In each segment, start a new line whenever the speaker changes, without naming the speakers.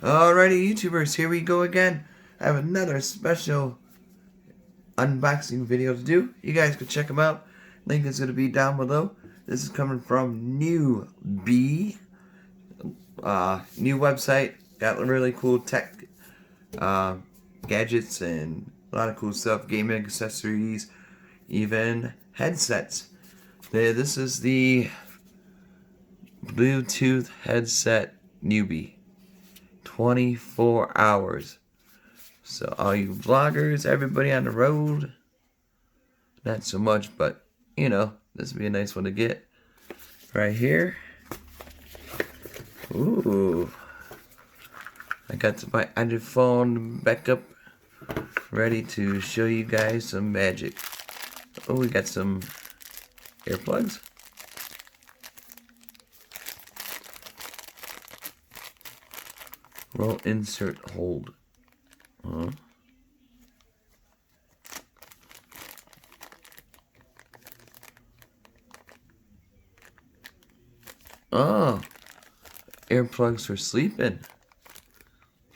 Alrighty, YouTubers, here we go again. I have another special unboxing video to do. You guys can check them out. Link is going to be down below. This is coming from GeEK. New website. Got really cool tech gadgets and a lot of cool stuff. Gaming accessories, even headsets. This is the Bluetooth headset newbie. 24 hours. So all you vloggers, everybody on the road, not so much, but you know, this would be a nice one to get right here. Ooh, I got my iPhone backup ready to show you guys some magic. Oh, we got some earplugs. Roll, insert, hold. Oh, earplugs for sleeping.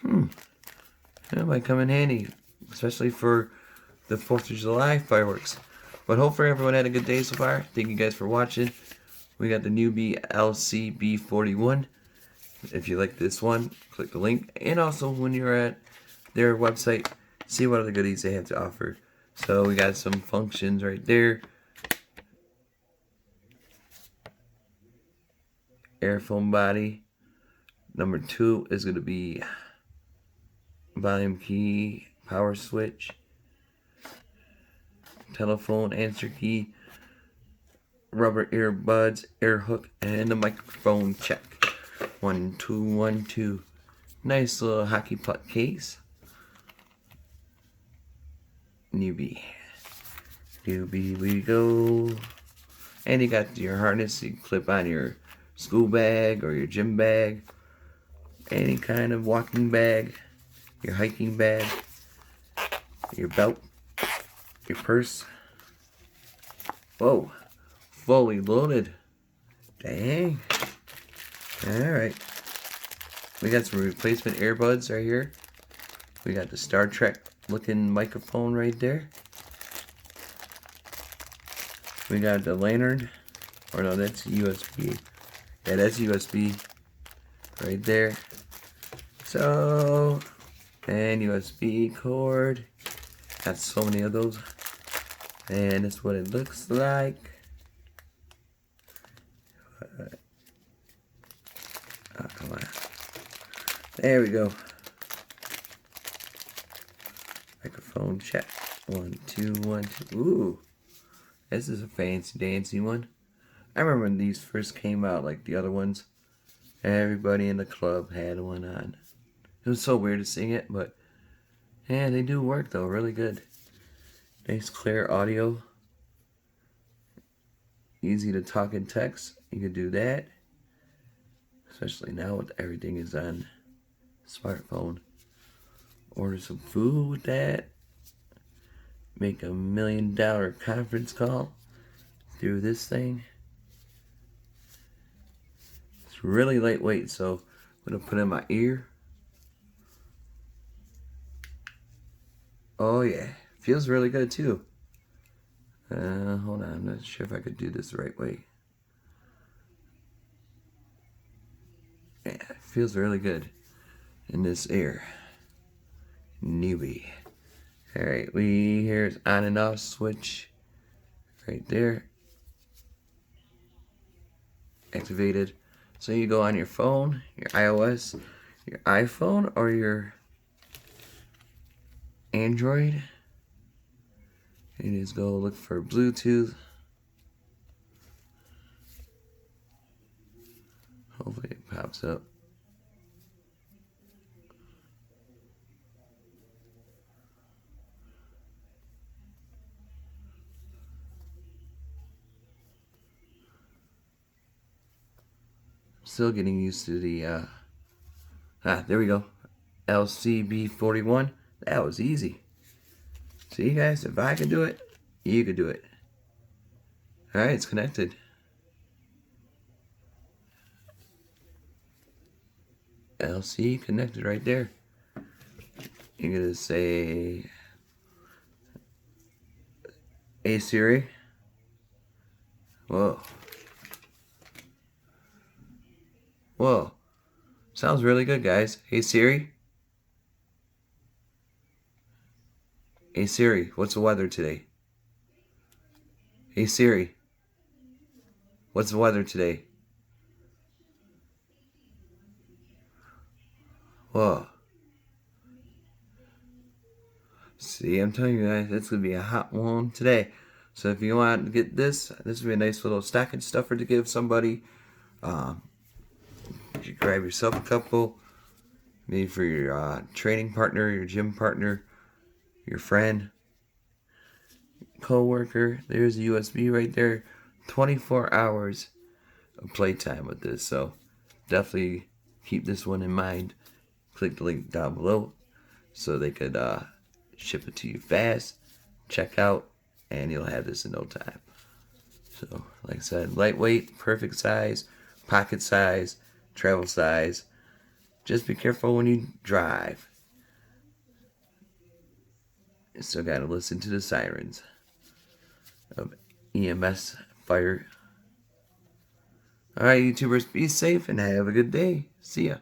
That might come in handy, especially for the 4th of July fireworks. But hopefully everyone had a good day so far. Thank you guys for watching. We got the newbie LCB41. If you like this one, click the link. And also, when you're at their website, see what other goodies they have to offer. So we got some functions right there. Earphone body. Number 2 is going to be volume key, power switch, telephone answer key, rubber earbuds, ear hook, and a microphone check. 1, 2, 1, 2. Nice little hockey puck case. Newbie we go. And you got your harness you can clip on your school bag or your gym bag, any kind of walking bag, your hiking bag, your belt, your purse. Whoa, fully loaded. Dang. Alright. We got some replacement earbuds right here. We got the Star Trek looking microphone right there. We got the lantern. Or no, that's USB. Yeah, that's USB right there. So, and USB cord. Got so many of those. And that's what it looks like. Oh, come on. There we go. Microphone check. 1, 2, 1, 2. Ooh. This is a fancy dancy one. I remember when these first came out, like the other ones. Everybody in the club had one on. It was so weird to sing it, but yeah, they do work though, really good. Nice clear audio. Easy to talk and text. You could do that. Especially now with everything is on smartphone. Order some food with that. Make $1 million conference call through this thing. It's really lightweight, so I'm gonna put it in my ear. Oh yeah, feels really good too. Hold on, I'm not sure if I could do this the right way. Yeah, it feels really good in this ear. Newbie. Alright, here's on and off switch right there. Activated. So you go on your phone, your iOS, your iPhone, or your Android. And you just go look for Bluetooth. Hopefully it pops up. Still getting used to the there we go. LCB41. That was easy. See guys, if I can do it, you can do it. Alright, it's connected. LC connected right there. You're gonna say, "Hey Siri." Whoa. Whoa. Sounds really good, guys. Hey Siri. Hey Siri, what's the weather today? Hey Siri, what's the weather today? Whoa. See, I'm telling you guys, it's gonna be a hot one today. So if you want to get this would be a nice little stocking stuffer to give somebody. You grab yourself a couple, maybe for your training partner, your gym partner, your friend, co-worker. There's a USB right there. 24 hours of playtime with this. So definitely keep this one in mind. Click the link down below so they could ship it to you fast. Check out, and you'll have this in no time. So, like I said, lightweight, perfect size, pocket size, travel size. Just be careful when you drive. You still got to listen to the sirens of EMS fire. Alright, YouTubers, be safe and have a good day. See ya.